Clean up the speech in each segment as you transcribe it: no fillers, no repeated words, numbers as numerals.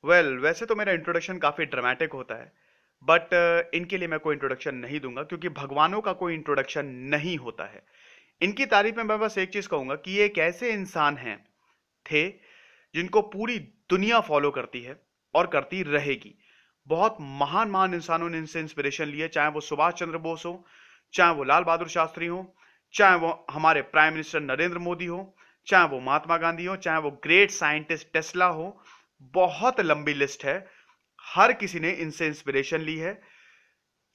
वैसे तो मेरा इंट्रोडक्शन काफी ड्रामेटिक होता है, बट इनके लिए मैं कोई इंट्रोडक्शन नहीं दूंगा क्योंकि भगवानों का कोई इंट्रोडक्शन नहीं होता है। इनकी तारीफ में मैं बस एक चीज कहूंगा कि ये एक ऐसे इंसान हैं थे जिनको पूरी दुनिया फॉलो करती है और करती रहेगी। बहुत महान महान इंसानों ने इनसे इंस्पिरेशन ली है, चाहे वो सुभाष चंद्र बोस हो, चाहे वो लाल बहादुर शास्त्री हो, चाहे वो हमारे प्राइम मिनिस्टर नरेंद्र मोदी हो, चाहे वो महात्मा गांधी हो, चाहे वो ग्रेट साइंटिस्ट टेस्ला हो। बहुत लंबी लिस्ट है। हर किसी ने इनसे इंस्पिरेशन ली है।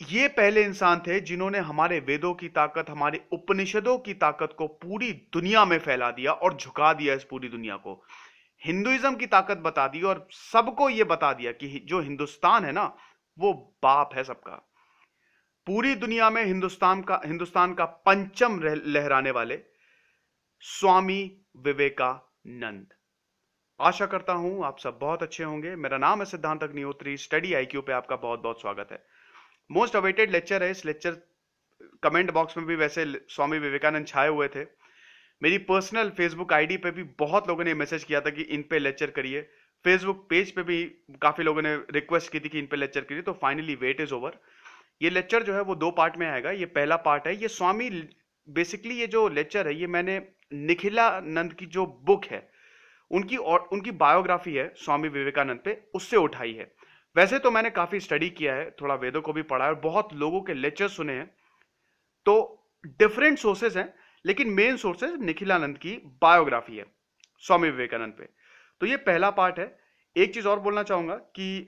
ये पहले इंसान थे जिन्होंने हमारे वेदों की ताकत, हमारे उपनिषदों की ताकत को पूरी दुनिया में फैला दिया और झुका दिया इस पूरी दुनिया को। हिंदुइज्म की ताकत बता दी और सबको यह बता दिया कि जो हिंदुस्तान है ना, वो बाप है सबका। पूरी दुनिया में हिंदुस्तान का पंचम लहराने वाले स्वामी विवेकानंद। आशा करता हूं आप सब बहुत अच्छे होंगे। मेरा नाम है सिद्धांत अग्निहोत्री। स्टडी आईक्यू पे आपका बहुत बहुत स्वागत है। मोस्ट अवेटेड लेक्चर है। इस लेक्चर कमेंट बॉक्स में भी वैसे स्वामी विवेकानंद छाए हुए थे। मेरी पर्सनल फेसबुक आईडी पे भी बहुत लोगों ने मैसेज किया था कि इन पे लेक्चर करिए। फेसबुक पेज पे भी काफी लोगों ने रिक्वेस्ट की थी कि इन पे लेक्चर करिए। तो फाइनली वेट इज ओवर। ये लेक्चर जो है वो दो पार्ट में आएगा। ये पहला पार्ट है। ये स्वामी बेसिकली ये जो लेक्चर है ये मैंने निखिलानंद की जो बुक है उनकी बायोग्राफी है स्वामी विवेकानंद पे, उससे उठाई है। वैसे तो मैंने काफी स्टडी किया है, थोड़ा वेदों को भी पढ़ा है और बहुत लोगों के लेक्चर सुने हैं, तो डिफरेंट सोर्सेज हैं, लेकिन मेन सोर्सेज निखिलानंद की बायोग्राफी है स्वामी विवेकानंद पे। तो ये पहला पार्ट है। एक चीज और बोलना चाहूंगा कि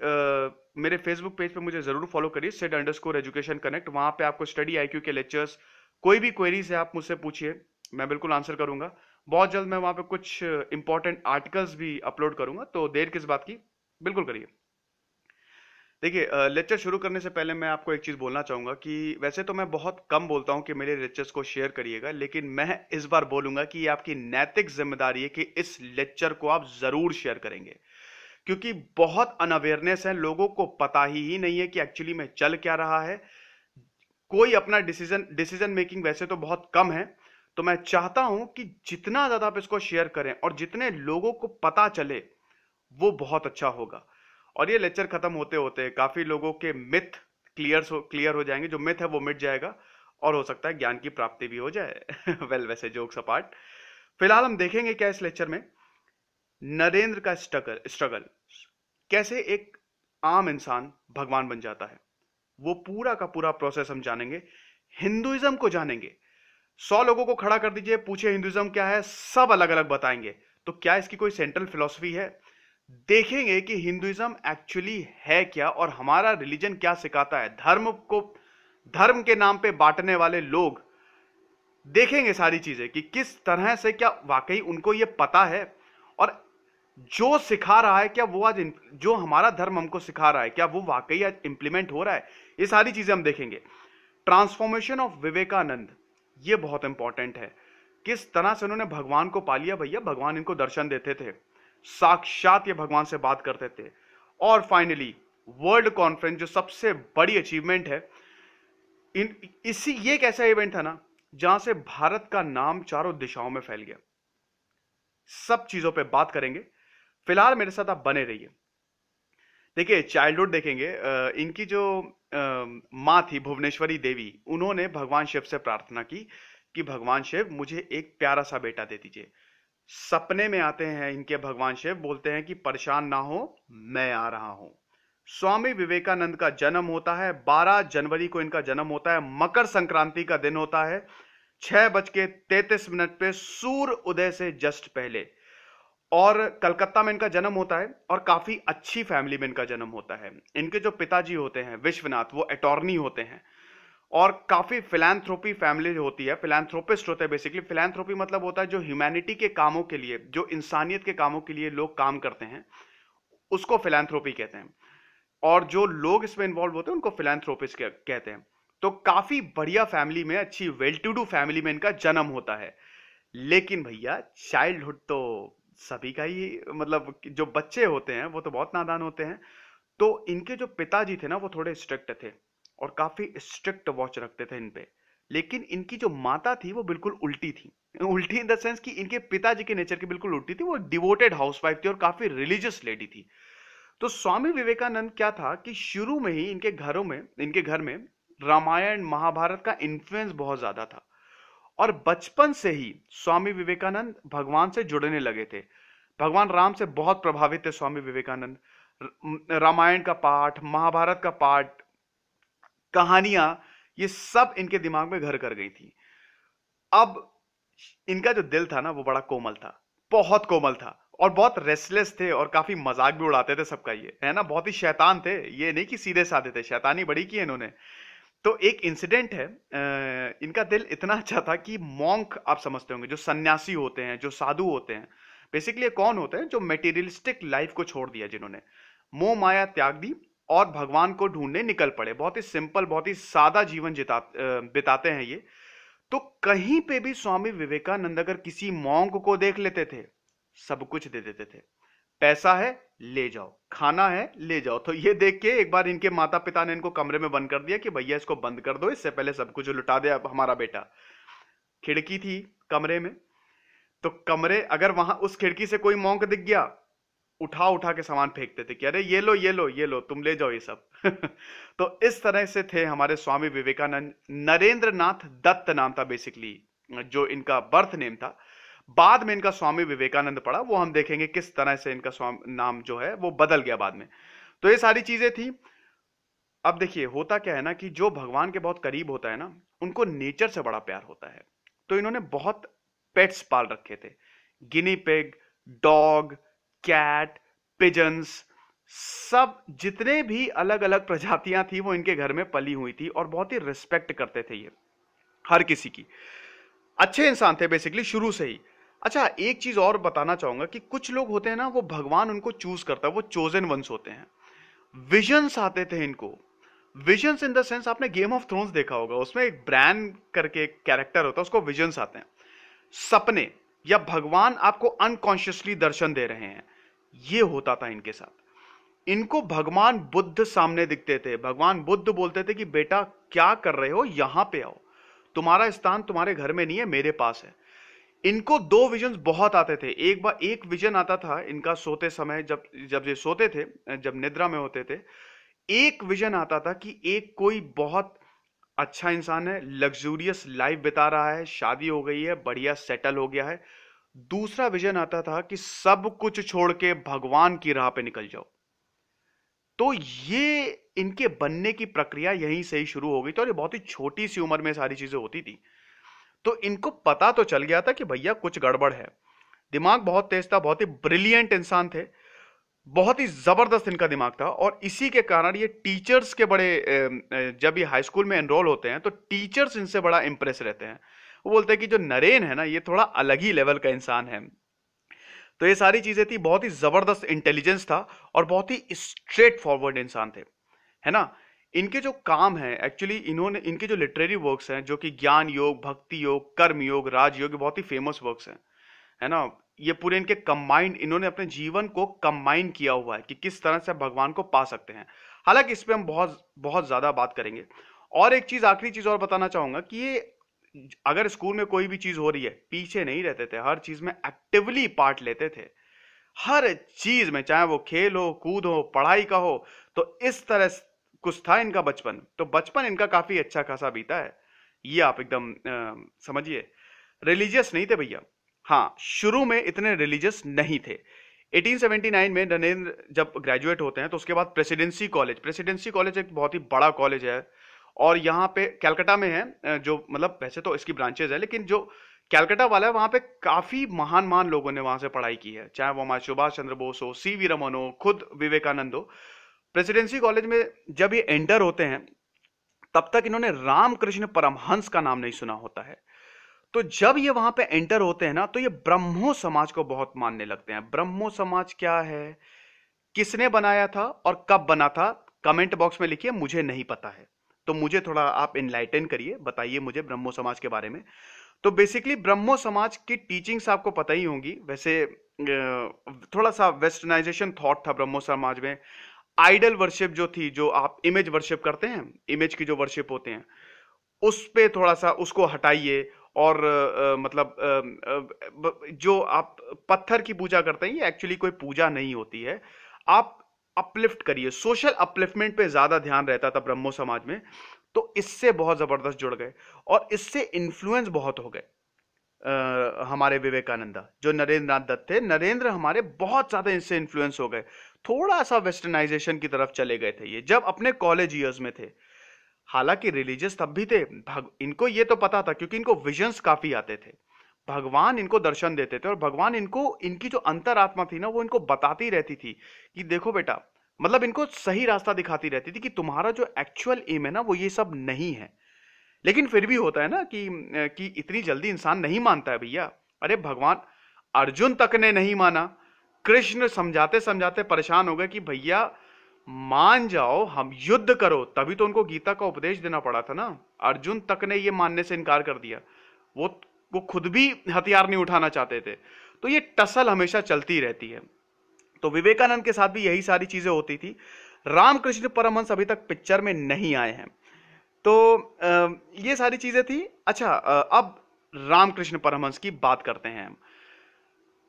मेरे फेसबुक पेज पे मुझे जरूर फॉलो करिए, sid_education connect। वहां पे आपको स्टडी आईक्यू के लेक्चर्स, कोई भी क्वेरीज है आप मुझसे पूछिए, मैं बिल्कुल आंसर करूंगा। बहुत जल्द मैं वहां पे कुछ इंपॉर्टेंट आर्टिकल्स भी अपलोड करूंगा, तो देर किस बात की, बिल्कुल करिए। देखिए, लेक्चर शुरू करने से पहले मैं आपको एक चीज बोलना चाहूंगा कि वैसे तो मैं बहुत कम बोलता हूं कि मेरे लेक्चर्स को शेयर करिएगा, लेकिन मैं इस बार बोलूंगा कि ये आपकी नैतिक जिम्मेदारी है कि इस लेक्चर को आप जरूर शेयर करेंगे। क्योंकि बहुत अनअवेयरनेस है, लोगों को पता ही नहीं है कि एक्चुअली में चल क्या रहा है। कोई अपना डिसीजन डिसीजन मेकिंग वैसे तो बहुत कम है। तो मैं चाहता हूं कि जितना ज्यादा आप इसको शेयर करें और जितने लोगों को पता चले वो बहुत अच्छा होगा। और ये लेक्चर खत्म होते होते काफी लोगों के मिथ क्लियर हो जाएंगे। जो मिथ है वो मिट जाएगा और हो सकता है ज्ञान की प्राप्ति भी हो जाए। वेल, वैसे जोक्स अपार्ट, फिलहाल हम देखेंगे क्या इस लेक्चर में नरेंद्र का स्ट्रगल, कैसे एक आम इंसान भगवान बन जाता है, वो पूरा का पूरा प्रोसेस हम जानेंगे। हिंदुइज्म को जानेंगे। 100 लोगों को खड़ा कर दीजिए, पूछे हिंदुइज्म क्या है, सब अलग अलग बताएंगे। तो क्या इसकी कोई सेंट्रल फिलॉसफी है? देखेंगे कि हिंदुइज्म एक्चुअली है क्या और हमारा रिलीजन क्या सिखाता है। धर्म के नाम पे बांटने वाले लोग, देखेंगे सारी चीजें कि किस तरह से, क्या वाकई उनको ये पता है और जो सिखा रहा है क्या वो आज जो हमारा धर्म हमको सिखा रहा है क्या वो वाकई आज इंप्लीमेंट हो रहा है। ये सारी चीजें हम देखेंगे। ट्रांसफॉर्मेशन ऑफ विवेकानंद, ये बहुत इंपॉर्टेंट है। किस तरह से उन्होंने भगवान को पा लिया। भैया, भगवान इनको दर्शन देते थे, साक्षात ये भगवान से बात करते थे। और फाइनली वर्ल्ड कॉन्फ्रेंस, जो सबसे बड़ी अचीवमेंट है ये एक ऐसा इवेंट था ना जहां से भारत का नाम चारों दिशाओं में फैल गया। सब चीजों पे बात करेंगे। फिलहाल मेरे साथ आप बने रहिए। देखिए, चाइल्डहुड देखेंगे। इनकी जो माँ थी भुवनेश्वरी देवी, उन्होंने भगवान शिव से प्रार्थना की कि भगवान शिव मुझे एक प्यारा सा बेटा दे दीजिए। सपने में आते हैं इनके भगवान शिव, बोलते हैं कि परेशान ना हो, मैं आ रहा हूं। स्वामी विवेकानंद का जन्म होता है 12 जनवरी को। इनका जन्म होता है, मकर संक्रांति का दिन होता है, 6:33 पे सूर्य उदय से जस्ट पहले। और कलकत्ता में इनका जन्म होता है और काफी अच्छी फैमिली में इनका जन्म होता है। इनके जो पिताजी होते हैं विश्वनाथ, वो अटॉर्नी होते हैं और काफी फिलैंथ्रोपी फैमिली होती है। फिलैंथ्रोपिस्ट होते हैं। बेसिकली फिलैंथ्रोपी मतलब होता है जो ह्यूमैनिटी के कामों के लिए, जो इंसानियत के कामों के लिए लोग काम करते हैं, उसको फिलैंथ्रोपी कहते हैं। और जो लोग इसमें इन्वॉल्व होते हैं उनको फिलैंथ्रोपिस्ट कहते हैं। तो काफी बढ़िया फैमिली में, अच्छी वेल टू डू फैमिली में इनका जन्म होता है। लेकिन भैया, चाइल्डहुड तो सभी का ही, मतलब जो बच्चे होते हैं वो तो बहुत नादान होते हैं। तो इनके जो पिताजी थे ना वो थोड़े स्ट्रिक्ट थे और काफी स्ट्रिक्ट वॉच रखते थे इन पे। लेकिन इनकी जो माता थी वो बिल्कुल उल्टी थी। उल्टी इन द सेंस कि इनके पिताजी के नेचर की बिल्कुल उल्टी थी। वो डिवोटेड हाउसवाइफ थी और काफी रिलीजियस लेडी थी। तो स्वामी विवेकानंद क्या था कि शुरू में ही इनके घर में रामायण महाभारत का इन्फ्लुएंस बहुत ज्यादा था। और बचपन से ही स्वामी विवेकानंद भगवान से जुड़ने लगे थे। भगवान राम से बहुत प्रभावित थे स्वामी विवेकानंद। रामायण का पाठ, महाभारत का पाठ, कहानियां, ये सब इनके दिमाग में घर कर गई थी। अब इनका जो दिल था ना वो बड़ा कोमल था, बहुत कोमल था, और बहुत रेस्टलेस थे, और काफी मजाक भी उड़ाते थे सबका, ये है ना, बहुत ही शैतान थे। ये नहीं कि सीधे साधे थे, शैतानी बड़ी की है इन्होंने। तो एक इंसिडेंट है, इनका दिल इतना अच्छा था कि मॉन्क आप समझते होंगे, जो सन्यासी होते हैं, जो साधु होते हैं, बेसिकली ये कौन होते हैं? जो मेटीरियलिस्टिक लाइफ को छोड़ दिया, जिन्होंने मोह माया त्याग दी और भगवान को ढूंढने निकल पड़े। बहुत ही सिंपल, बहुत ही सादा जीवन बिताते हैं ये। तो कहीं पे भी स्वामी विवेकानंद अगर किसी मॉन्क को देख लेते थे, सब कुछ दे देते थे। पैसा है ले जाओ, खाना है ले जाओ। तो ये देख के एक बार इनके माता पिता ने इनको कमरे में बंद कर दिया कि भैया इसको बंद कर दो, इससे पहले सब कुछ लुटा दे अब हमारा बेटा। खिड़की थी कमरे में, तो कमरे, अगर वहां उस खिड़की से कोई मॉन्क दिख गया, उठा उठा के सामान फेंकते थे कि अरे ये लो ये लो ये लो, तुम ले जाओ ये सब। तो इस तरह से थे हमारे स्वामी विवेकानंद। नरेंद्र नाथ दत्त नाम था बेसिकली, जो इनका बर्थ नेम था। बाद में इनका स्वामी विवेकानंद पड़ा, वो हम देखेंगे किस तरह से इनका नाम जो है वो बदल गया बाद में। तो ये सारी चीजें थी। अब देखिए होता क्या है ना, कि जो भगवान के बहुत करीब होता है ना, उनको नेचर से बड़ा प्यार होता है। तो इन्होंने बहुत पेट्स पाल रखे थे, guinea pig, dog, cat, pigeons, सब जितने भी अलग अलग प्रजातियां थी वो इनके घर में पली हुई थी, और बहुत ही रिस्पेक्ट करते थे ये हर किसी की। अच्छे इंसान थे बेसिकली शुरू से ही। अच्छा, एक चीज और बताना चाहूंगा कि कुछ लोग होते हैं ना, वो भगवान उनको चूज करता है, वो चोजन वंस होते हैं। विजन्स आते थे इनको। विजन्स इन द सेंस, आपने गेम ऑफ थ्रोन्स देखा होगा, उसमें एक ब्रैन करके एक कैरेक्टर होता है, उसको विजन्स आते हैं। सपने, या भगवान आपको अनकॉन्शियसली दर्शन दे रहे हैं, ये होता था इनके साथ। इनको भगवान बुद्ध सामने दिखते थे। भगवान बुद्ध बोलते थे कि बेटा क्या कर रहे हो, यहां पे आओ, तुम्हारा स्थान तुम्हारे घर में नहीं है, मेरे पास है। इनको दो विजन बहुत आते थे। एक बार एक विजन आता था इनका सोते समय, जब जब ये सोते थे, जब निद्रा में होते थे, एक विजन आता था कि एक कोई बहुत अच्छा इंसान है, लग्जूरियस लाइफ बिता रहा है, शादी हो गई है, बढ़िया सेटल हो गया है। दूसरा विजन आता था कि सब कुछ छोड़ के भगवान की राह पे निकल जाओ। तो ये इनके बनने की प्रक्रिया यहीं से ही शुरू हो गई थी, और ये बहुत ही छोटी सी उम्र में सारी चीजें होती थी। तो इनको पता तो चल गया था कि भैया कुछ गड़बड़ है। दिमाग बहुत तेज था, बहुत ही ब्रिलियंट इंसान थे, बहुत ही जबरदस्त इनका दिमाग था। और इसी के कारण ये टीचर्स के बड़े, जब ये हाई स्कूल में एनरोल होते हैं तो टीचर्स इनसे बड़ा इंप्रेस रहते हैं। वो बोलते हैं कि जो नरेन है ना, ये थोड़ा अलग ही लेवल का इंसान है। तो ये सारी चीजें थी, बहुत ही जबरदस्त इंटेलिजेंस था, और बहुत ही स्ट्रेट फॉरवर्ड इंसान थे, है ना। इनके जो काम है एक्चुअली, इन्होंने इनके जो लिटरेरी वर्क्स हैं, जो कि ज्ञान योग, भक्ति योग, कर्म योग, राजयोग, बहुत ही फेमस वर्क्स हैं, है ना। ये पूरे इनके कंबाइंड, इन्होंने अपने जीवन को कंबाइन किया हुआ है कि किस तरह से भगवान को पा सकते हैं। हालांकि इस पे हम बहुत बहुत ज्यादा बात करेंगे। और एक चीज, आखिरी चीज और बताना चाहूंगा कि ये, अगर स्कूल में कोई भी चीज हो रही है, पीछे नहीं रहते थे, हर चीज में एक्टिवली पार्ट लेते थे, हर चीज में, चाहे वो खेल हो, कूद हो, पढ़ाई का हो। तो इस तरह कुछ था इनका बचपन। तो बचपन इनका काफी अच्छा खासा बीता है, ये आप एकदम समझिए। रिलीजियस नहीं थे भैया, हाँ, शुरू में इतने रिलीजियस नहीं थे। 1879 में नरेंद्र जब ग्रेजुएट होते हैं तो उसके बाद प्रेसिडेंसी कॉलेज एक बहुत ही बड़ा कॉलेज है, और यहाँ पे कलकत्ता में है, जो मतलब वैसे तो इसकी ब्रांचेज है, लेकिन जो कलकत्ता वाला है वहां पे काफी महान महान लोगों ने वहां से पढ़ाई की है, चाहे वो हमारे सुभाष चंद्र बोस हो, सीवी रमन हो, खुद विवेकानंद हो। प्रेसिडेंसी कॉलेज में जब ये एंटर होते हैं, तब तक इन्होंने रामकृष्ण परमहंस का नाम नहीं सुना होता है। तो जब ये वहां पे एंटर होते हैं ना, तो ये ब्रह्मो समाज को बहुत मानने लगते हैं। ब्रह्मो समाज क्या है, किसने बनाया था और कब बना था, कमेंट बॉक्स में लिखिए, मुझे नहीं पता है। तो मुझे थोड़ा आप इनलाइटन करिए, बताइए मुझे ब्रह्मो समाज के बारे में। तो बेसिकली ब्रह्मो समाज की टीचिंग्स आपको पता ही होंगी। वैसे थोड़ा सा वेस्टर्नाइजेशन थॉट था ब्रह्मो समाज में। आइडल वर्शिप जो थी, जो आप इमेज वर्शिप करते हैं, इमेज की जो वर्शिप होते हैं, उस पे थोड़ा सा उसको हटाइए। और मतलब जो आप पत्थर की पूजा करते हैं, ये एक्चुअली कोई पूजा नहीं होती है। आप अपलिफ्ट करिए, सोशल अपलिफ्टमेंट पे ज्यादा ध्यान रहता था ब्रह्मो समाज में। तो इससे बहुत जबरदस्त जुड़ गए और इससे इन्फ्लुएंस बहुत हो गए। हमारे विवेकानंदा जो नरेंद्र नाथ दत्त थे, नरेंद्र हमारे बहुत ज्यादा इनसे इन्फ्लुएंस हो गए, थोड़ा सा वेस्टर्नाइजेशन की तरफ चले गए थे ये जब अपने कॉलेज ईयर्स में थे। हालांकि रिलीजियस तब भी थे, इनको ये तो पता था क्योंकि इनको विजन्स काफी आते थे, भगवान इनको दर्शन देते थे और भगवान इनको, इनकी जो अंतरात्मा थी ना वो इनको बताती रहती थी कि देखो बेटा, मतलब इनको सही रास्ता दिखाती रहती थी कि तुम्हारा जो एक्चुअल एम है ना वो ये सब नहीं है। लेकिन फिर भी होता है ना कि इतनी जल्दी इंसान नहीं मानता है भैया। अरे भगवान अर्जुन तक ने नहीं माना, कृष्ण समझाते समझाते परेशान हो गए कि भैया मान जाओ, हम युद्ध करो, तभी तो उनको गीता का उपदेश देना पड़ा था ना। अर्जुन तक ने ये मानने से इनकार कर दिया, वो वो खुद भी हथियार नहीं उठाना चाहते थे। तो ये टसल हमेशा चलती रहती है। तो विवेकानंद के साथ भी यही सारी चीजें होती थी। रामकृष्ण परमहंस अभी तक पिक्चर में नहीं आए हैं, तो ये सारी चीजें थी। अच्छा, अब रामकृष्ण परमहंस की बात करते हैं हम।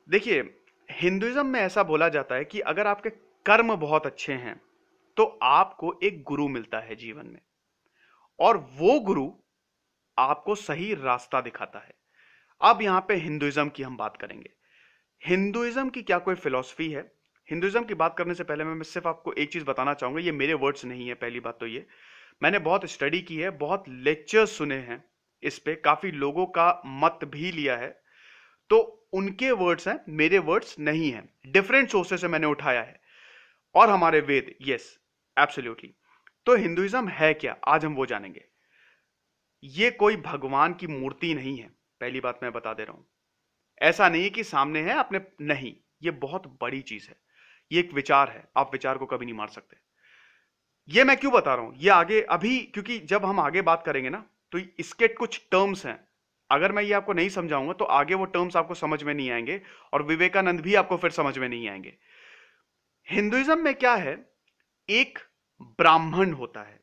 देखिए, हिंदुइज्म में ऐसा बोला जाता है कि अगर आपके कर्म बहुत अच्छे हैं तो आपको एक गुरु मिलता है जीवन में, और वो गुरु आपको सही रास्ता दिखाता है। अब यहां पे हिंदुइज्म की हम बात करेंगे। हिंदुइज्म की क्या कोई फिलॉसफी है? हिंदुइज्म की बात करने से पहले मैं सिर्फ आपको एक चीज बताना चाहूंगा, ये मेरे वर्ड्स नहीं है। पहली बात तो ये, मैंने बहुत स्टडी की है, बहुत लेक्चर्स सुने हैं इस पे, काफी लोगों का मत भी लिया है, तो उनके वर्ड्स हैं, मेरे वर्ड्स नहीं हैं। डिफरेंट सोर्सेस से मैंने उठाया है, और हमारे वेद, यस एब्सोल्युटली। तो हिंदुइज्म है क्या, आज हम वो जानेंगे। ये कोई भगवान की मूर्ति नहीं है, पहली बात मैं बता दे रहा हूं। ऐसा नहीं है कि सामने है अपने, नहीं, ये बहुत बड़ी चीज है। ये एक विचार है, आप विचार को कभी नहीं मार सकते। ये मैं क्यों बता रहा हूं, ये आगे अभी, क्योंकि जब हम आगे बात करेंगे ना तो इसके कुछ टर्म्स हैं, अगर मैं ये आपको नहीं समझाऊंगा तो आगे वो टर्म्स आपको समझ में नहीं आएंगे, और विवेकानंद भी आपको फिर समझ में नहीं आएंगे। हिंदुइज्म में क्या है, एक ब्राह्मण होता है।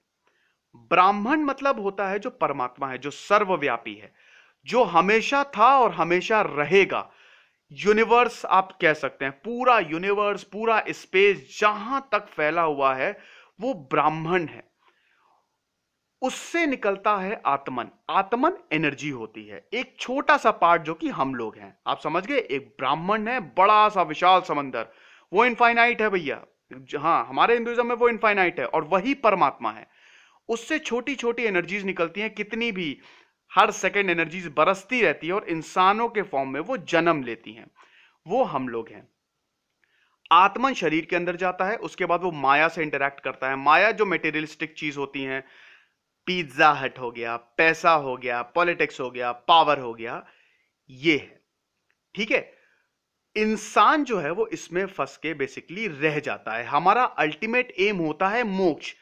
ब्राह्मण मतलब होता है जो परमात्मा है, जो सर्वव्यापी है, जो हमेशा था और हमेशा रहेगा। यूनिवर्स आप कह सकते हैं, पूरा यूनिवर्स, पूरा स्पेस जहां तक फैला हुआ है वो ब्राह्मण है। उससे निकलता है आत्मन। आत्मन एनर्जी होती है, एक छोटा सा पार्ट जो कि हम लोग हैं, आप समझ गए। एक ब्राह्मण है, बड़ा सा विशाल समंदर, वो इनफाइनाइट है भैया। हाँ, हमारे हिंदुइज्म में वो इनफाइनाइट है, और वही परमात्मा है। उससे छोटी छोटी एनर्जीज निकलती हैं, कितनी भी, हर सेकंड एनर्जीज बरसती रहती है, और इंसानों के फॉर्म में वो जन्म लेती हैं। वो हम लोग हैं। आत्मन शरीर के अंदर जाता है, उसके बाद वो माया से इंटरैक्ट करता है। माया जो मेटेरियलिस्टिक चीज होती हैं, पिज्जा हट हो गया, पैसा हो गया, पॉलिटिक्स हो गया, पावर हो गया, ये है, ठीक है। इंसान जो है वो इसमें फंस के बेसिकली रह जाता है। हमारा अल्टीमेट एम होता है मोक्ष।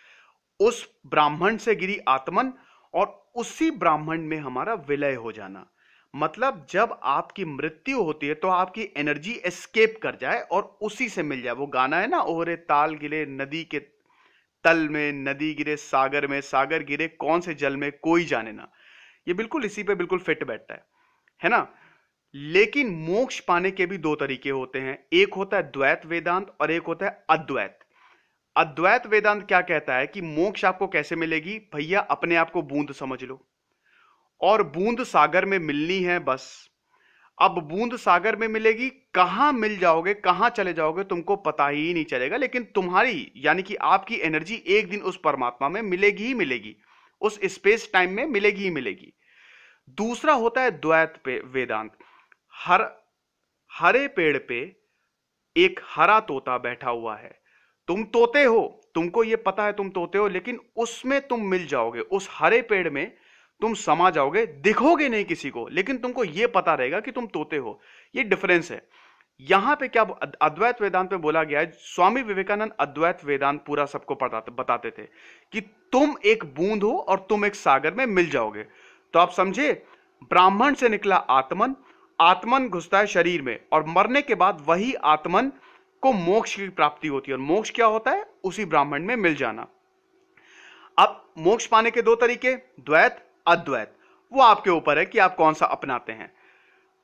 उस ब्राह्मण से गिरी आत्मन, और उसी ब्राह्मण में हमारा विलय हो जाना। मतलब जब आपकी मृत्यु होती है तो आपकी एनर्जी एस्केप कर जाए और उसी से मिल जाए। वो गाना है ना, ओहरे ताल गिरे नदी के तल में, नदी गिरे सागर में, सागर गिरे कौन से जल में कोई जाने ना। ये बिल्कुल इसी पे बिल्कुल फिट बैठता है ना। लेकिन मोक्ष पाने के भी दो तरीके होते हैं, एक होता है द्वैत वेदांत और एक होता है अद्वैत। अद्वैत वेदांत क्या कहता है कि मोक्ष आपको कैसे मिलेगी भैया, अपने आप को बूंद समझ लो, और बूंद सागर में मिलनी है बस। अब बूंद सागर में मिलेगी, कहां मिल जाओगे, कहां चले जाओगे तुमको पता ही नहीं चलेगा, लेकिन तुम्हारी यानी कि आपकी एनर्जी एक दिन उस परमात्मा में मिलेगी ही मिलेगी, उस स्पेस टाइम में मिलेगी ही मिलेगी। दूसरा होता है द्वैत पे वेदांत। हरे पेड़ पे एक हरा तोता बैठा हुआ है, तुम तोते हो, तुमको ये पता है तुम तोते हो, लेकिन उसमें तुम मिल जाओगे, उस हरे पेड़ में तुम समा जाओगे, दिखोगे नहीं किसी को, लेकिन तुमको यह पता रहेगा कि तुम तोते हो। ये डिफरेंस है। यहां पे क्या अद्वैत वेदांत में बोला गया है, स्वामी विवेकानंद अद्वैत वेदांत पूरा सबको बताते थे कि तुम एक बूंद हो और तुम एक सागर में मिल जाओगे। तो आप समझे, ब्राह्मण से निकला आत्मन, आत्मन घुसता है शरीर में, और मरने के बाद वही आत्मन को मोक्ष की प्राप्ति होती है। और मोक्ष क्या होता है, उसी ब्राह्मण में मिल जाना। अब मोक्ष पाने के दो तरीके, द्वैत अद्वैत, वो आपके ऊपर है कि आप कौन सा अपनाते हैं।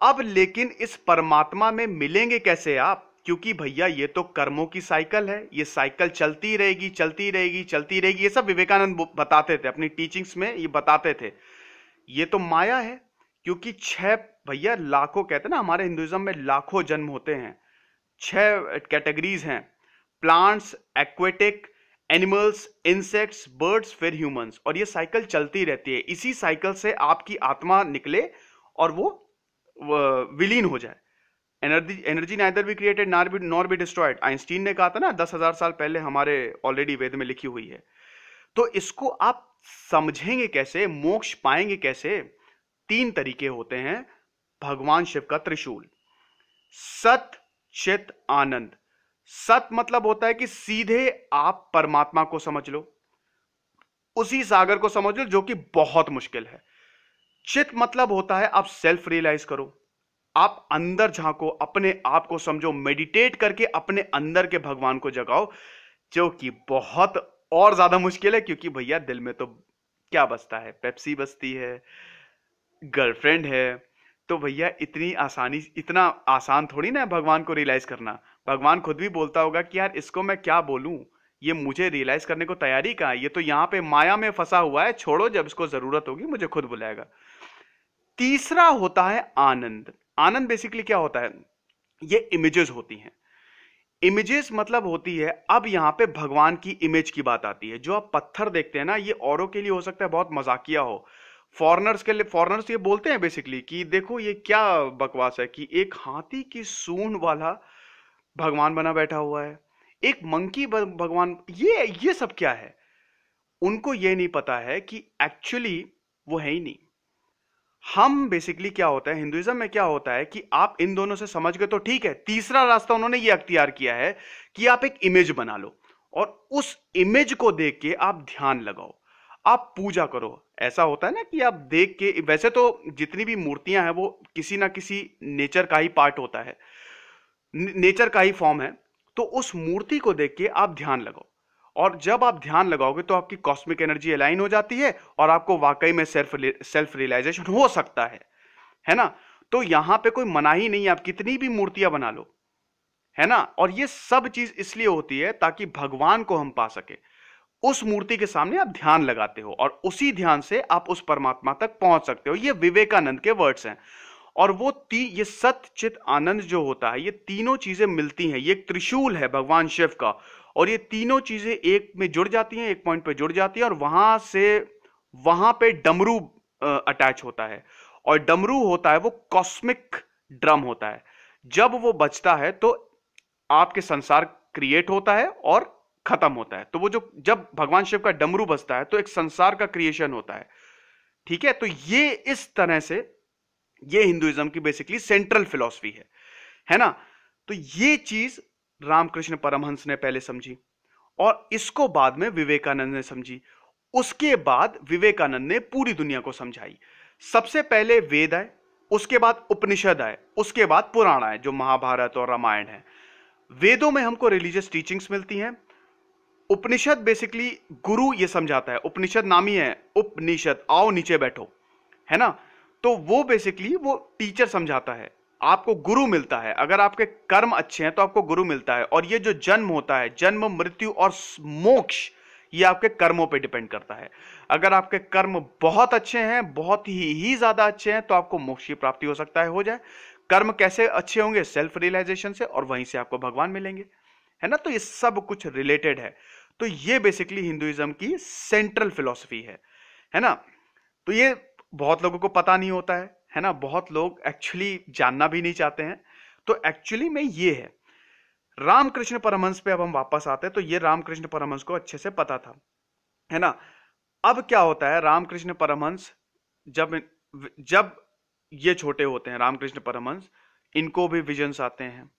अब लेकिन इस परमात्मा में मिलेंगे कैसे आप, क्योंकि भैया ये तो कर्मों की साइकिल है, ये साइकिल चलती रहेगी चलती रहेगी चलती रहेगी। ये सब विवेकानंद बताते थे अपनी टीचिंग्स में, ये बताते थे ये तो माया है। क्योंकि छह भैया लाखों, कहते हैं ना हमारे हिंदुइज्म में लाखों जन्म होते हैं, छह कैटेगरीज हैं, plants, aquatic, animals, insects, birds, फिर ह्यूमंस। और ये साइकिल चलती रहती है, इसी साइकिल से आपकी आत्मा निकले और वो विलीन हो जाए। Energy energy neither be created nor be destroyed, Einstein ने कहा था ना 10,000 साल पहले, हमारे ऑलरेडी वेद में लिखी हुई है। तो इसको आप समझेंगे कैसे, मोक्ष पाएंगे कैसे? तीन तरीके होते हैं भगवान शिव का त्रिशूल। सत, चित, आनंद। सत मतलब होता है कि सीधे आप परमात्मा को समझ लो, उसी सागर को समझ लो जो कि बहुत मुश्किल है। चित मतलब होता है आप सेल्फ रियलाइज करो, आप अंदर झांको, अपने आप को समझो, मेडिटेट करके अपने अंदर के भगवान को जगाओ, जो कि बहुत और ज्यादा मुश्किल है। क्योंकि भैया दिल में तो क्या बसता है? पेप्सी बसती है, गर्लफ्रेंड है। तो भैया इतना आसान थोड़ी ना है भगवान को रियलाइज करना। भगवान खुद भी बोलता होगा कि यार इसको मैं क्या बोलूं, ये मुझे रियलाइज करने को तैयारी कहाँ है, ये तो यहाँ पे माया में फंसा हुआ है, छोड़ो, जब इसको जरूरत होगी मुझे खुद बुलाएगा। तीसरा होता है आनंद। आनंद बेसिकली क्या होता है? ये इमेजेस होती हैं। इमेजेस मतलब होती है, अब यहां पे भगवान की इमेज की बात आती है। जो आप पत्थर देखते हैं ना, ये औरों के लिए हो सकता है बहुत मजाकिया हो, फॉरेनर्स के लिए, फॉरेनर्स ये बोलते हैं बेसिकली कि देखो ये क्या बकवास है कि एक हाथी की सूंड वाला भगवान बना बैठा हुआ है, एक मंकी भगवान, ये सब क्या है? उनको ये नहीं पता है कि एक्चुअली वो है ही नहीं। हम बेसिकली क्या होता है हिंदुइज्म में, क्या होता है कि आप इन दोनों से समझ गए तो ठीक है। तीसरा रास्ता उन्होंने ये अख्तियार किया है कि आप एक इमेज बना लो और उस इमेज को देख के आप ध्यान लगाओ, आप पूजा करो। ऐसा होता है ना कि आप देख के, वैसे तो जितनी भी मूर्तियां हैं वो किसी ना किसी नेचर का ही पार्ट होता है, नेचर का ही फॉर्म है। तो उस मूर्ति को देख के आप ध्यान लगाओ, और जब आप ध्यान लगाओगे तो आपकी कॉस्मिक एनर्जी अलाइन हो जाती है और आपको वाकई में सेल्फ रियलाइजेशन हो सकता है ना? तो यहां पे कोई मनाही नहीं है, आप कितनी भी मूर्तियां बना लो, है ना? और ये सब चीज इसलिए होती है ताकि भगवान को हम पा सके। उस मूर्ति के सामने आप ध्यान लगाते हो और उसी ध्यान से आप उस परमात्मा तक पहुंच सकते हो। ये विवेकानंद के वर्ड्स हैं। और वो ये सत, चित, आनंद जो होता है, ये तीनों चीजें मिलती हैं, ये एक त्रिशूल है भगवान शिव का। और ये तीनों चीजें एक में जुड़ जाती हैं, एक पॉइंट पे जुड़ जाती हैं, और वहां पे डमरू अटैच होता है। और डमरू होता है वो कॉस्मिक ड्रम होता है। जब वो बजता है तो आपके संसार क्रिएट होता है और खत्म होता है। तो वो जो, जब भगवान शिव का डमरू बजता है तो एक संसार का क्रिएशन होता है। ठीक है? तो ये इस तरह से ये हिंदुइज्म की बेसिकली सेंट्रल फिलॉसफी है ना? तो ये चीज रामकृष्ण परमहंस ने पहले समझी और इसको बाद में विवेकानंद ने समझी। उसके बाद विवेकानंद ने पूरी दुनिया को समझाई। सबसे पहले वेद आए, उसके बाद उपनिषद आए, उसके बाद पुराण आए जो महाभारत और रामायण है। वेदों में हमको रिलीजियस टीचिंग्स मिलती हैं। उपनिषद बेसिकली गुरु ये समझाता है, उपनिषद नाम ही है उपनिषद, आओ नीचे बैठो, है ना? तो वो बेसिकली वो टीचर समझाता है, आपको गुरु मिलता है। अगर आपके कर्म अच्छे हैं तो आपको गुरु मिलता है। और ये जो जन्म होता है, जन्म, मृत्यु और मोक्ष, ये आपके कर्मों पे डिपेंड करता है। अगर आपके कर्म बहुत अच्छे हैं, बहुत ही ज्यादा अच्छे हैं, तो आपको मोक्ष की प्राप्ति हो सकता है, हो जाए। कर्म कैसे अच्छे होंगे? सेल्फ रियलाइजेशन से, और वहीं से आपको भगवान मिलेंगे, है ना? तो ये सब कुछ रिलेटेड है। तो ये बेसिकली हिंदुइज्म की सेंट्रल फिलॉसफी है ना? तो ये बहुत लोगों को पता नहीं होता है ना? बहुत लोग एक्चुअली जानना भी नहीं चाहते हैं। तो एक्चुअली में ये है। रामकृष्ण परमहंस पे अब हम वापस आते हैं। तो ये रामकृष्ण परमहंस को अच्छे से पता था, है ना? अब क्या होता है, रामकृष्ण परमहंस जब जब ये छोटे होते हैं, रामकृष्ण परमहंस, इनको भी विजन्स आते हैं,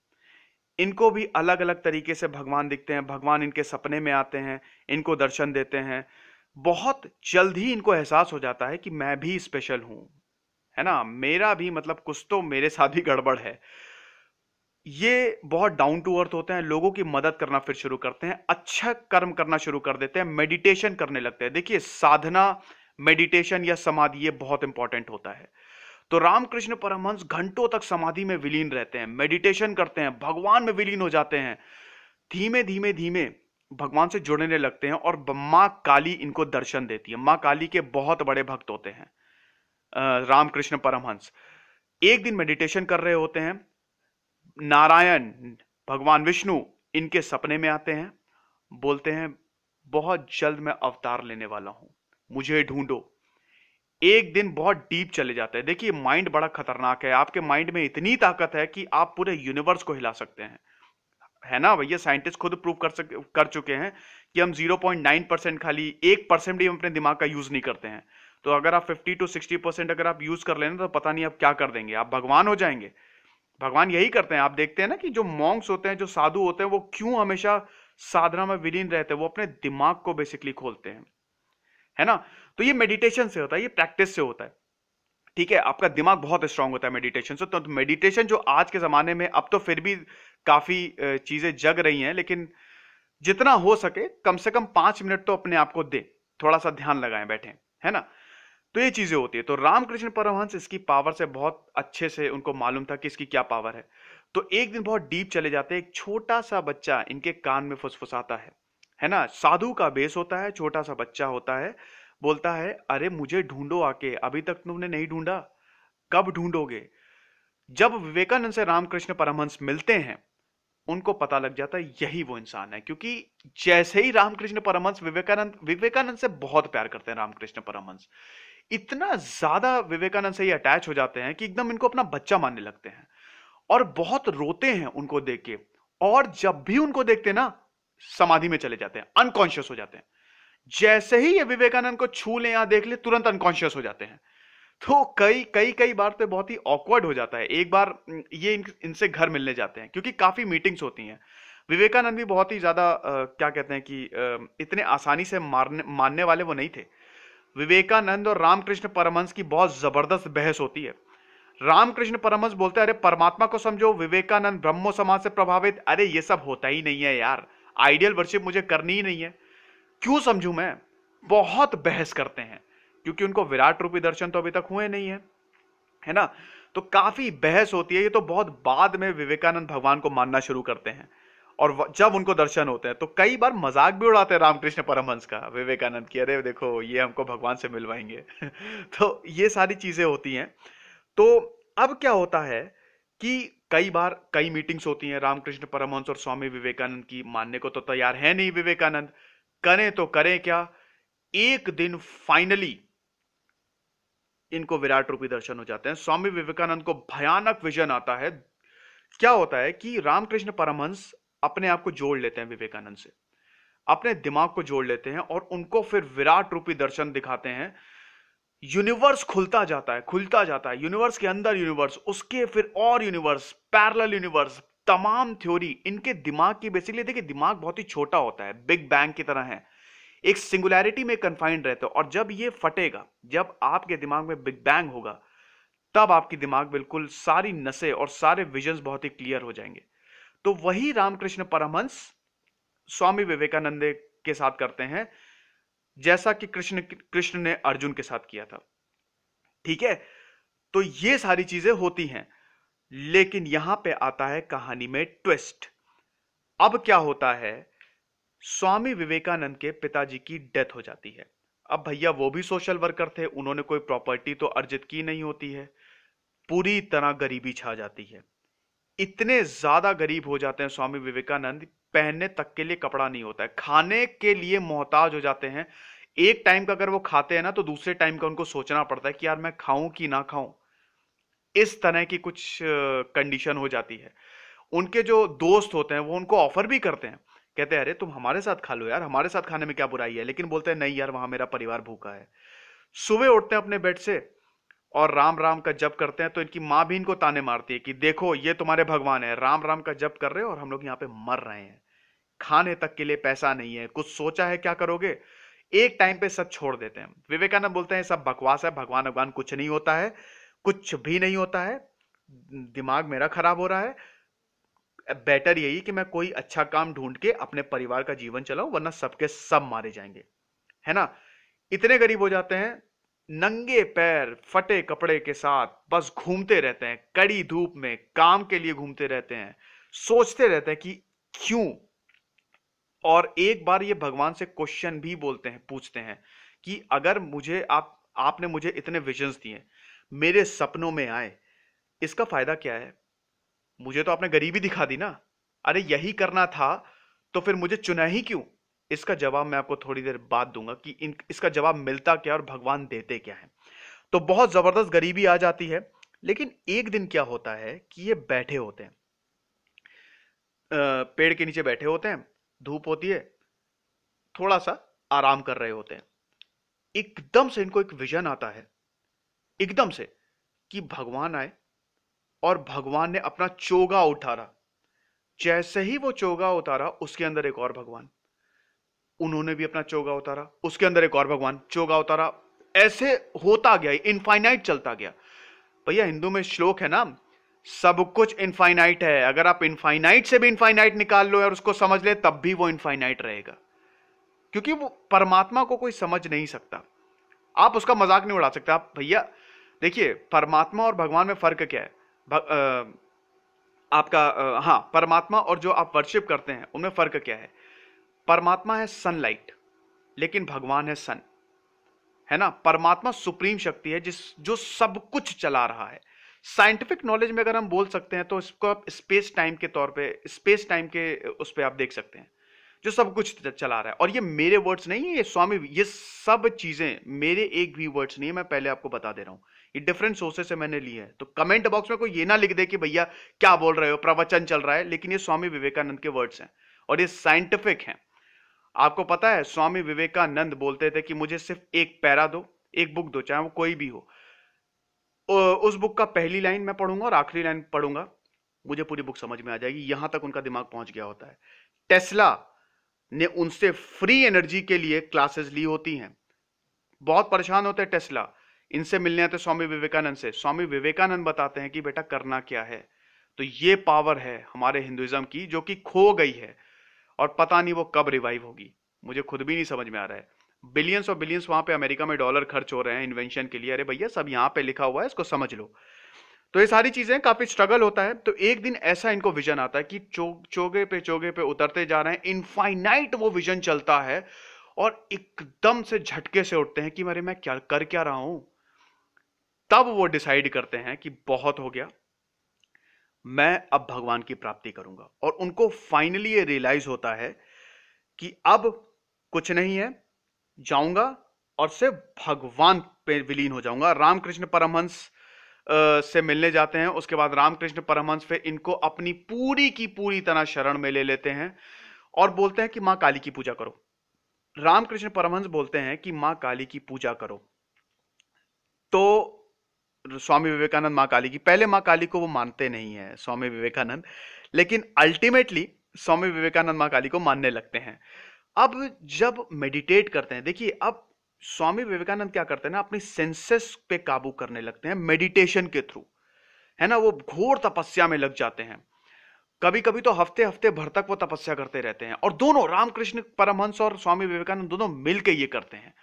इनको भी अलग अलग तरीके से भगवान दिखते हैं, भगवान इनके सपने में आते हैं, इनको दर्शन देते हैं। बहुत जल्द ही इनको एहसास हो जाता है कि मैं भी स्पेशल हूं, है ना? मेरा भी मतलब कुछ तो मेरे साथ भी गड़बड़ है। ये बहुत डाउन टू अर्थ होते हैं, लोगों की मदद करना फिर शुरू करते हैं, अच्छा कर्म करना शुरू कर देते हैं, मेडिटेशन करने लगते हैं। देखिए, साधना, मेडिटेशन या समाधि, ये बहुत इंपॉर्टेंट होता है। तो रामकृष्ण परमहंस घंटों तक समाधि में विलीन रहते हैं, मेडिटेशन करते हैं, भगवान में विलीन हो जाते हैं, धीमे धीमे धीमे भगवान से जुड़ने लगते हैं और मां काली इनको दर्शन देती है। मां काली के बहुत बड़े भक्त होते हैं रामकृष्ण परमहंस। एक दिन मेडिटेशन कर रहे होते हैं, नारायण भगवान विष्णु इनके सपने में आते हैं, बोलते हैं बहुत जल्द मैं अवतार लेने वाला हूं, मुझे ढूंढो। एक दिन बहुत डीप चले जाते हैं। देखिए माइंड बड़ा खतरनाक है, आपके माइंड में इतनी ताकत है कि आप पूरे यूनिवर्स को हिला सकते हैं, है ना भैया। साइंटिस्ट खुद प्रूव कर चुके हैं कि हम 0.9% खाली 1% भी हम अपने दिमाग का यूज नहीं करते हैं। तो अगर आप 50 to 60% अगर आप यूज कर लेना तो पता नहीं आप क्या कर देंगे, आप भगवान हो जाएंगे। भगवान यही करते हैं। आप देखते हैं ना कि जो मॉन्क्स होते हैं, जो साधु होते हैं, वो क्यों हमेशा साधना में विलीन रहते हैं, वो अपने दिमाग को बेसिकली खोलते हैं, है ना। तो ये मेडिटेशन से होता है, ये प्रैक्टिस से होता है, ठीक है। आपका दिमाग बहुत स्ट्रांग होता है मेडिटेशन से। तो मेडिटेशन जो आज के जमाने में, अब तो फिर भी काफी चीजें जग रही हैं, लेकिन जितना हो सके कम से कम 5 मिनट तो अपने आप को दे, थोड़ा सा ध्यान लगाएं बैठे, है ना। तो ये चीजें होती है। तो रामकृष्ण परमहंस इसकी पावर से बहुत अच्छे से उनको मालूम था कि इसकी क्या पावर है। तो एक दिन बहुत डीप चले जाते हैं, एक छोटा सा बच्चा इनके कान में फुसफुसाता है ना। साधु का बेस होता है, छोटा सा बच्चा होता है, बोलता है अरे मुझे ढूंढो आके, अभी तक तुमने नहीं ढूंढा, कब ढूंढोगे। जब विवेकानंद से रामकृष्ण परमहंस मिलते हैं, उनको पता लग जाता है यही वो इंसान है। क्योंकि जैसे ही रामकृष्ण परमहंस विवेकानंद से बहुत प्यार करते हैं रामकृष्ण परमहंस, इतना ज्यादा विवेकानंद से ही अटैच हो जाते हैं कि एकदम इनको अपना बच्चा मानने लगते हैं और बहुत रोते हैं उनको देख के। और जब भी उनको देखते हैं ना, समाधि में चले जाते हैं, अनकॉन्शियस हो जाते हैं। जैसे ही ये विवेकानंद को छू ले या देख ले, तुरंत अनकॉन्शियस हो जाते हैं। तो कई कई कई बार तो बहुत ही ऑकवर्ड हो जाता है। एक बार ये इनसे घर मिलने जाते हैं, क्योंकि काफी मीटिंग्स होती हैं। विवेकानंद भी बहुत ही ज्यादा क्या कहते हैं कि इतने आसानी से मानने वाले वो नहीं थे। विवेकानंद और रामकृष्ण परमहंस की बहुत जबरदस्त बहस होती है। रामकृष्ण परमहंस बोलते हैं अरे परमात्मा को समझो, विवेकानंद ब्रह्मो समाज से प्रभावित, अरे ये सब होता ही नहीं है यार, आइडियल वर्शिप मुझे करनी ही नहीं है, क्यों समझूं मैं। बहुत बहस करते हैं, क्योंकि उनको विराट रूपी दर्शन तो अभी तक हुए नहीं है ना। तो काफी बहस होती है। ये तो बहुत बाद में विवेकानंद भगवान को मानना शुरू करते हैं, और जब उनको दर्शन होते हैं तो कई बार मजाक भी उड़ाते हैं रामकृष्ण परमहंस का, विवेकानंद की, अरे देखो ये हमको भगवान से मिलवाएंगे। तो ये सारी चीजें होती हैं। तो अब क्या होता है कि कई बार कई मीटिंग्स होती हैं, रामकृष्ण परमहंस और स्वामी विवेकानंद की, मानने को तो तैयार है नहीं विवेकानंद, करें तो करें क्या। एक दिन फाइनली इनको विराट रूपी दर्शन हो जाते हैं। स्वामी विवेकानंद को भयानक विजन आता है। क्या होता है कि रामकृष्ण परमहंस अपने आप को जोड़ लेते हैं विवेकानंद से, अपने दिमाग को जोड़ लेते हैं और उनको फिर विराट रूपी दर्शन दिखाते हैं। यूनिवर्स खुलता जाता है, खुलता जाता है, यूनिवर्स के अंदर यूनिवर्स, उसके फिर और यूनिवर्स, पैरेलल यूनिवर्स, तमाम थ्योरी इनके दिमाग की। बेसिकली देखिए दिमाग बहुत ही छोटा होता है, बिग बैंग की तरह है, एक सिंगुलैरिटी में कन्फाइंड रहते हो। और जब ये फटेगा, जब आपके दिमाग में बिग बैंग होगा, तब आपकी दिमाग बिल्कुल सारी नसें और सारे विजन्स बहुत ही क्लियर हो जाएंगे। तो वही रामकृष्ण परमहंस स्वामी विवेकानंद के साथ करते हैं, जैसा कि कृष्ण ने अर्जुन के साथ किया था, ठीक है। तो ये सारी चीजें होती हैं, लेकिन यहां पे आता है कहानी में ट्विस्ट। अब क्या होता है, स्वामी विवेकानंद के पिताजी की डेथ हो जाती है। अब भैया वो भी सोशल वर्कर थे, उन्होंने कोई प्रॉपर्टी तो अर्जित की नहीं होती है, पूरी तरह गरीबी छा जाती है। इतने ज्यादा गरीब हो जाते हैं स्वामी विवेकानंद, पहनने तक के लिए कपड़ा नहीं होता है, खाने के लिए मोहताज हो जाते हैं। एक टाइम का अगर वो खाते हैं ना, तो दूसरे टाइम का उनको सोचना पड़ता है कि यार मैं खाऊं कि ना खाऊं। इस तरह की कुछ कंडीशन हो जाती है। उनके जो दोस्त होते हैं वो उनको ऑफर भी करते हैं, कहते हैं अरे तुम हमारे साथ खा लो यार, हमारे साथ खाने में क्या बुराई है, लेकिन बोलते हैं नहीं यार, वहां मेरा परिवार भूखा है। सुबह उठते हैं अपने बेड से और राम राम का जप करते हैं, तो इनकी माँ भी इनको ताने मारती है कि देखो ये तुम्हारे भगवान है, राम राम का जप कर रहे हो और हम लोग यहाँ पे मर रहे हैं, खाने तक के लिए पैसा नहीं है, कुछ सोचा है क्या करोगे। एक टाइम पे सब छोड़ देते हैं। विवेकानंद बोलते हैं सब बकवास है, भगवान भगवान कुछ नहीं होता है, कुछ भी नहीं होता है, दिमाग मेरा खराब हो रहा है, बेटर यही कि मैं कोई अच्छा काम ढूंढ के अपने परिवार का जीवन चलाऊं, वरना सबके सब मारे जाएंगे, है ना। इतने गरीब हो जाते हैं, नंगे पैर फटे कपड़े के साथ बस घूमते रहते हैं, कड़ी धूप में काम के लिए घूमते रहते हैं, सोचते रहते हैं कि क्यों। और एक बार ये भगवान से क्वेश्चन भी बोलते हैं, पूछते हैं कि अगर मुझे आपने मुझे इतने विजन्स दिए, मेरे सपनों में आए, इसका फायदा क्या है? मुझे तो आपने गरीबी दिखा दी ना। अरे यही करना था तो फिर मुझे चुना ही क्यों? इसका जवाब मैं आपको थोड़ी देर बाद दूंगा कि इसका जवाब मिलता क्या और भगवान देते क्या है। तो बहुत जबरदस्त गरीबी आ जाती है। लेकिन एक दिन क्या होता है कि ये बैठे होते हैं, पेड़ के नीचे बैठे होते हैं, धूप होती है, थोड़ा सा आराम कर रहे होते हैं। एकदम से इनको एक विजन आता है, एकदम से, कि भगवान आए और भगवान ने अपना चोगा उठारा। जैसे ही वो चोगा उतारा, उसके अंदर एक और भगवान, उन्होंने भी अपना चोगा उतारा, उसके अंदर एक और भगवान, चोगा उतारा, ऐसे होता गया, इनफाइनाइट चलता गया। भैया हिंदू में श्लोक है ना, सब कुछ इनफाइनाइट है, अगर आप इनफाइनाइट से भी इनफाइनाइट निकाल लो और उसको समझ ले तब भी वो इनफाइनाइट रहेगा, क्योंकि वो परमात्मा को कोई समझ नहीं सकता। आप उसका मजाक नहीं उड़ा सकते। आप भैया देखिए, परमात्मा और भगवान में फर्क क्या है? हाँ, परमात्मा और जो आप वर्शिप करते हैं उनमें फर्क क्या है? परमात्मा है सनलाइट, लेकिन भगवान है सन, है ना। परमात्मा सुप्रीम शक्ति है जो सब कुछ चला रहा है। साइंटिफिक नॉलेज में अगर हम बोल सकते हैं तो इसको आप स्पेस टाइम के तौर पे, स्पेस टाइम के उस पे आप देख सकते हैं, जो सब कुछ चला रहा है। और ये मेरे वर्ड्स नहीं है, ये स्वामी, ये सब चीजें मेरे एक भी वर्ड्स नहीं है, मैं पहले आपको बता दे रहा हूं, ये डिफरेंट सोर्सेस से मैंने लिए है। तो कमेंट बॉक्स में कोई ये ना लिख दे कि भैया क्या बोल रहे हो, प्रवचन चल रहा है, लेकिन ये स्वामी विवेकानंद के वर्ड्स हैं और ये साइंटिफिक हैं। आपको पता है स्वामी विवेकानंद बोलते थे कि मुझे सिर्फ एक पैरा दो, एक बुक दो, चाहे वो कोई भी हो, उस बुक का पहली लाइन मैं पढ़ूंगा और आखिरी लाइन पढ़ूंगा, मुझे पूरी बुक समझ में आ जाएगी। यहां तक उनका दिमाग पहुंच गया होता है। टेस्ला ने उनसे फ्री एनर्जी के लिए क्लासेस ली होती हैं। बहुत परेशान होते हैं टेस्ला, इनसे मिलने आते स्वामी विवेकानंद से। स्वामी विवेकानंद बताते हैं कि बेटा करना क्या है। तो ये पावर है हमारे हिंदुइज्म की, जो कि खो गई है और पता नहीं वो कब रिवाइव होगी, मुझे खुद भी नहीं समझ में आ रहा है। बिलियंस और बिलियंस वहां पे अमेरिका में डॉलर खर्च हो रहे हैं इन्वेंशन के लिए। अरे भैया सब यहां पे लिखा हुआ है, इसको समझ लो। तो ये सारी चीजें, काफी स्ट्रगल होता है। तो एक दिन ऐसा इनको विजन आता है कि चोगे पे उतरते जा रहे हैं, इनफाइनाइट वो विजन चलता है और एकदम से झटके से उठते हैं कि अरे मैं क्या रहा हूं। तब वो डिसाइड करते हैं कि बहुत हो गया, मैं अब भगवान की प्राप्ति करूंगा। और उनको फाइनली ये रियलाइज होता है कि अब कुछ नहीं है, जाऊंगा और सिर्फ भगवान पे विलीन हो जाऊंगा। रामकृष्ण परमहंस से मिलने जाते हैं। उसके बाद रामकृष्ण परमहंस फिर इनको अपनी पूरी की पूरी तरह शरण में ले लेते हैं और बोलते हैं कि मां काली की पूजा करो। रामकृष्ण परमहंस बोलते हैं कि मां काली की पूजा करो। तो स्वामी विवेकानंद मां काली की, पहले मां काली को वो मानते नहीं है स्वामी विवेकानंद, लेकिन अल्टीमेटली स्वामी विवेकानंद मां काली को मानने लगते हैं। अब जब मेडिटेट करते हैं, देखिए अब स्वामी विवेकानंद क्या करते हैं ना, अपनी सेंसेस पे काबू करने लगते हैं मेडिटेशन के थ्रू, है ना। वो घोर तपस्या में लग जाते हैं। कभी कभी तो हफ्ते हफ्ते भर तक वो तपस्या करते रहते हैं। और दोनों, रामकृष्ण परमहंस और स्वामी विवेकानंद दोनों मिलकर ये करते हैं।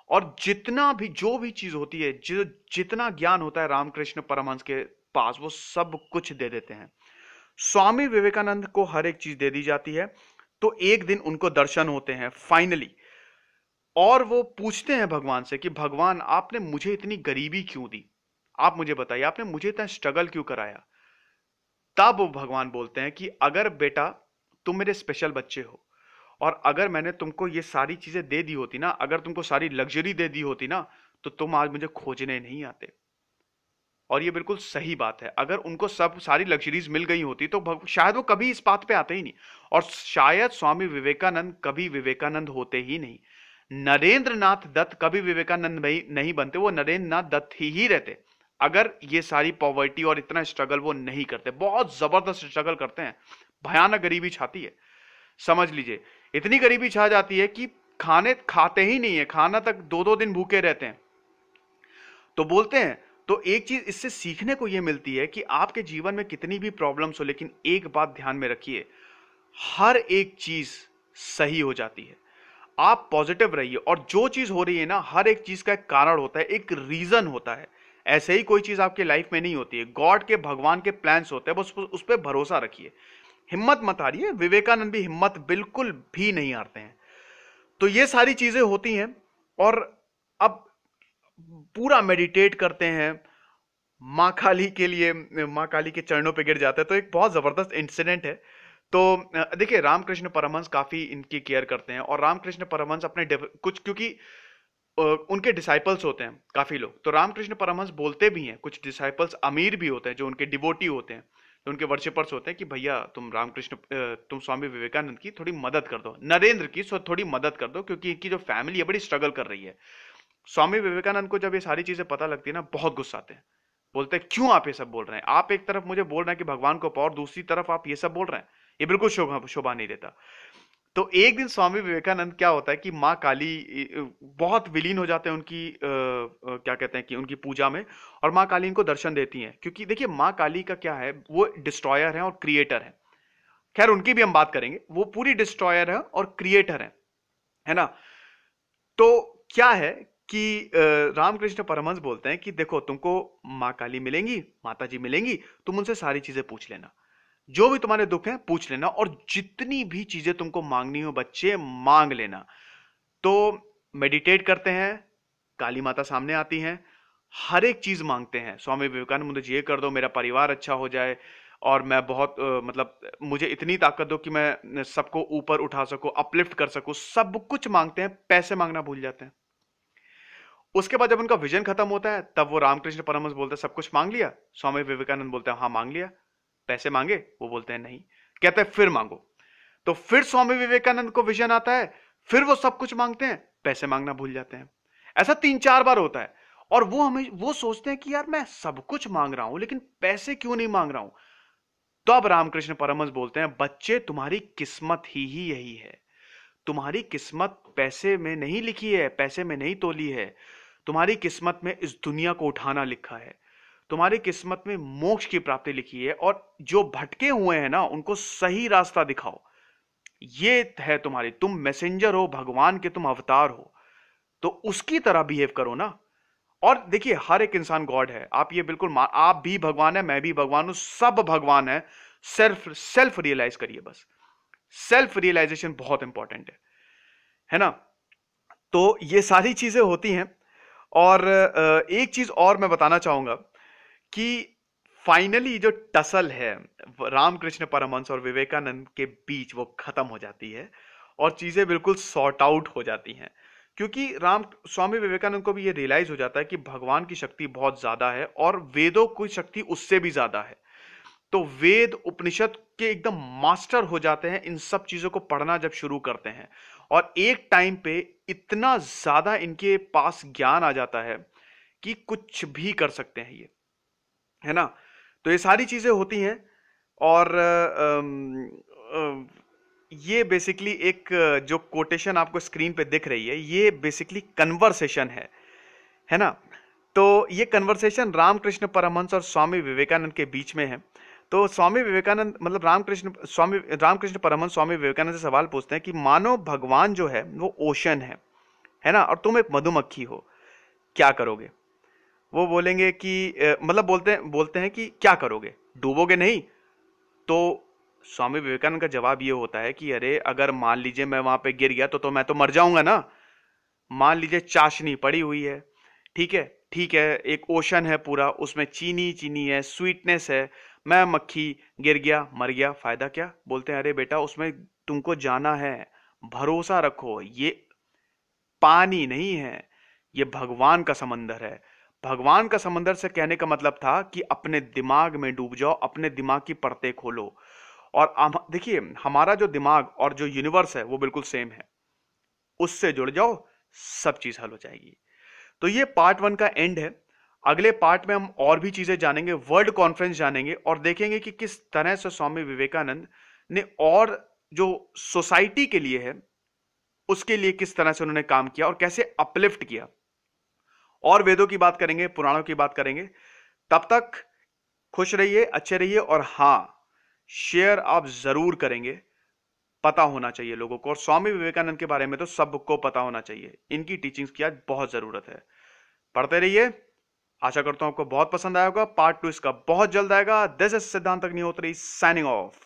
और जितना भी, जो भी चीज होती है, जितना ज्ञान होता है रामकृष्ण परमहंस के पास, वो सब कुछ दे देते हैं। स्वामी विवेकानंद को हर एक चीज दे दी जाती है। तो एक दिन उनको दर्शन होते हैं फाइनली, और वो पूछते हैं भगवान से कि भगवान आपने मुझे इतनी गरीबी क्यों दी, आप मुझे बताइए, आपने मुझे इतना स्ट्रगल क्यों कराया। तब वो भगवान बोलते हैं कि अगर बेटा तुम मेरे स्पेशल बच्चे हो, और अगर मैंने तुमको ये सारी चीजें दे दी होती ना, अगर तुमको सारी लग्जरी दे दी होती ना, तो तुम आज मुझे खोजने नहीं आते। और ये बिल्कुल सही बात है। अगर उनको सब सारी लग्जरीज मिल गई होती तो शायद वो कभी इस बात पे आते ही नहीं, और शायद स्वामी विवेकानंद कभी विवेकानंद होते ही नहीं। नरेंद्र नाथ दत्त कभी विवेकानंद नहीं बनते, वो नरेंद्र नाथ दत्त ही रहते, अगर ये सारी पॉवर्टी और इतना स्ट्रगल वो नहीं करते। बहुत जबरदस्त स्ट्रगल करते हैं, भयानक गरीबी छाती है, समझ लीजिए। इतनी गरीबी छा जाती है कि खाने खाते ही नहीं है, खाना तक 2-2 दिन भूखे रहते हैं। तो बोलते हैं, तो एक चीज इससे सीखने को यह मिलती है कि आपके जीवन में कितनी भी प्रॉब्लम्स हो, लेकिन एक बात ध्यान में रखिए, हर एक चीज सही हो जाती है। आप पॉजिटिव रहिए, और जो चीज हो रही है ना, हर एक चीज का एक कारण होता है, एक रीजन होता है। ऐसे ही कोई चीज आपकी लाइफ में नहीं होती है, गॉड के, भगवान के प्लान्स होते हैं, बस उस पर भरोसा रखिए, हिम्मत मत हारिए। विवेकानंद भी हिम्मत बिल्कुल भी नहीं हारते हैं। तो ये सारी चीजें होती हैं। और अब पूरा मेडिटेट करते हैं, माँ काली के लिए, माँ काली के चरणों पे गिर जाते हैं। तो एक बहुत जबरदस्त इंसिडेंट है। तो देखिए, रामकृष्ण परमहंस काफी इनकी केयर करते हैं, और रामकृष्ण परमहंस अपने कुछ, क्योंकि उनके डिसाइपल्स होते हैं काफी लोग, तो रामकृष्ण परमहंस बोलते भी हैं, कुछ डिसाइपल्स अमीर भी होते हैं जो उनके डिवोटी होते हैं, जो उनके वर्शिपर्स होते हैं, कि भैया तुम तुम स्वामी विवेकानंद की थोड़ी मदद कर दो, नरेंद्र की थोड़ी मदद कर दो, क्योंकि इनकी जो फैमिली है बड़ी स्ट्रगल कर रही है। स्वामी विवेकानंद को जब ये सारी चीजें पता लगती है ना, बहुत गुस्सा आते हैं। बोलते हैं क्यों आप ये सब बोल रहे हैं, आप एक तरफ मुझे बोल रहे हैं कि भगवान को पाओ, और दूसरी तरफ आप ये सब बोल रहे हैं, ये बिल्कुल शोभा शोभा नहीं देता। तो एक दिन स्वामी विवेकानंद, क्या होता है कि माँ काली बहुत विलीन हो जाते हैं उनकी क्या कहते हैं कि उनकी पूजा में, और माँ काली इनको दर्शन देती हैं। क्योंकि देखिए, माँ काली का क्या है, वो डिस्ट्रॉयर है और क्रिएटर है। खैर, उनकी भी हम बात करेंगे, वो पूरी डिस्ट्रॉयर है और क्रिएटर है ना। तो क्या है कि रामकृष्ण परमहंस बोलते हैं कि देखो, तुमको माँ काली मिलेंगी, माता जी मिलेंगी, तुम उनसे सारी चीजें पूछ लेना, जो भी तुम्हारे दुख हैं पूछ लेना, और जितनी भी चीजें तुमको मांगनी हो बच्चे, मांग लेना। तो मेडिटेट करते हैं, काली माता सामने आती हैं, हर एक चीज मांगते हैं। स्वामी विवेकानंद, मुझे ये कर दो, मेरा परिवार अच्छा हो जाए, और मैं बहुत मतलब मुझे इतनी ताकत दो कि मैं सबको ऊपर उठा सकूं, अपलिफ्ट कर सकूं, सब कुछ मांगते हैं। पैसे मांगना भूल जाते हैं। उसके बाद जब उनका विजन खत्म होता है, तब वो रामकृष्ण परमहंस बोलते हैं सब कुछ मांग लिया? स्वामी विवेकानंद बोलते हैं हाँ मांग लिया। पैसे मांगे? वो बोलते हैं नहीं। कहते हैं फिर मांगो। तो फिर स्वामी विवेकानंद को विजन आता है, फिर वो सब कुछ मांगते हैं, पैसे मांगना भूल जाते हैं। ऐसा 3-4 बार होता है। और वो सोचते हैं कि यार मैं सब कुछ मांग रहा हूं, लेकिन पैसे क्यों नहीं मांग रहा हूं। तो अब रामकृष्ण परमहंस बोलते हैं, बच्चे तुम्हारी किस्मत ही यही है। तुम्हारी किस्मत पैसे में नहीं लिखी है, पैसे में नहीं तोली है। तुम्हारी किस्मत में इस दुनिया को उठाना लिखा है। तुम्हारी किस्मत में मोक्ष की प्राप्ति लिखी है, और जो भटके हुए हैं ना, उनको सही रास्ता दिखाओ। ये है तुम्हारी, तुम मैसेंजर हो भगवान के, तुम अवतार हो, तो उसकी तरह बिहेव करो ना। और देखिए, हर एक इंसान गॉड है, आप ये बिल्कुल आप भी भगवान है, मैं भी भगवान हूं, सब भगवान है। सेल्फ सेल्फ रियलाइज करिए बस। सेल्फ रियलाइजेशन बहुत इंपॉर्टेंट है ना। तो ये सारी चीजें होती हैं। और एक चीज और मैं बताना चाहूंगा कि फाइनली जो टसल है रामकृष्ण परमहंस और विवेकानंद के बीच, वो खत्म हो जाती है, और चीजें बिल्कुल सॉर्ट आउट हो जाती हैं। क्योंकि राम स्वामी विवेकानंद को भी ये रियलाइज हो जाता है कि भगवान की शक्ति बहुत ज्यादा है, और वेदों की शक्ति उससे भी ज्यादा है। तो वेद उपनिषद के एकदम मास्टर हो जाते हैं इन सब चीजों को पढ़ना जब शुरू करते हैं, और एक टाइम पे इतना ज्यादा इनके पास ज्ञान आ जाता है कि कुछ भी कर सकते हैं ये, है ना। तो ये सारी चीजें होती हैं। और ये बेसिकली एक जो कोटेशन आपको स्क्रीन पे दिख रही है, ये बेसिकली कन्वर्सेशन है ना। तो ये कन्वर्सेशन रामकृष्ण परमहंस और स्वामी विवेकानंद के बीच में है। तो स्वामी विवेकानंद मतलब रामकृष्ण परमहंस स्वामी विवेकानंद से सवाल पूछते हैं कि मानो भगवान जो है वो ओशन है ना, और तुम एक मधुमक्खी हो, क्या करोगे। वो बोलेंगे कि मतलब बोलते हैं कि क्या करोगे, डूबोगे नहीं। तो स्वामी विवेकानंद का जवाब ये होता है कि अरे, अगर मान लीजिए मैं वहां पे गिर गया तो मैं तो मर जाऊंगा ना। मान लीजिए चाशनी पड़ी हुई है, ठीक है, ठीक है, एक ओशन है पूरा, उसमें चीनी चीनी है, स्वीटनेस है, मैं मक्खी गिर गया, मर गया, फायदा क्या। बोलते हैं अरे बेटा, उसमें तुमको जाना है, भरोसा रखो, ये पानी नहीं है, ये भगवान का समंदर है। भगवान का समंदर से कहने का मतलब था कि अपने दिमाग में डूब जाओ, अपने दिमाग की परतें खोलो। और देखिए, हमारा जो दिमाग और जो यूनिवर्स है वो बिल्कुल सेम है, उससे जुड़ जाओ, सब चीज हल हो जाएगी। तो ये पार्ट 1 का एंड है। अगले पार्ट में हम और भी चीजें जानेंगे, वर्ल्ड कॉन्फ्रेंस जानेंगे, और देखेंगे कि किस तरह से स्वामी विवेकानंद ने, और जो सोसाइटी के लिए है उसके लिए किस तरह से उन्होंने काम किया और कैसे अपलिफ्ट किया। और वेदों की बात करेंगे, पुराणों की बात करेंगे। तब तक खुश रहिए, अच्छे रहिए, और हां, शेयर आप जरूर करेंगे। पता होना चाहिए लोगों को, और स्वामी विवेकानंद के बारे में तो सबको पता होना चाहिए। इनकी टीचिंग्स की आज बहुत जरूरत है। पढ़ते रहिए। आशा करता हूं आपको बहुत पसंद आया होगा। पार्ट 2 इसका बहुत जल्द आएगा। दिस इज सिद्धांत अग्निहोत्री साइनिंग ऑफ।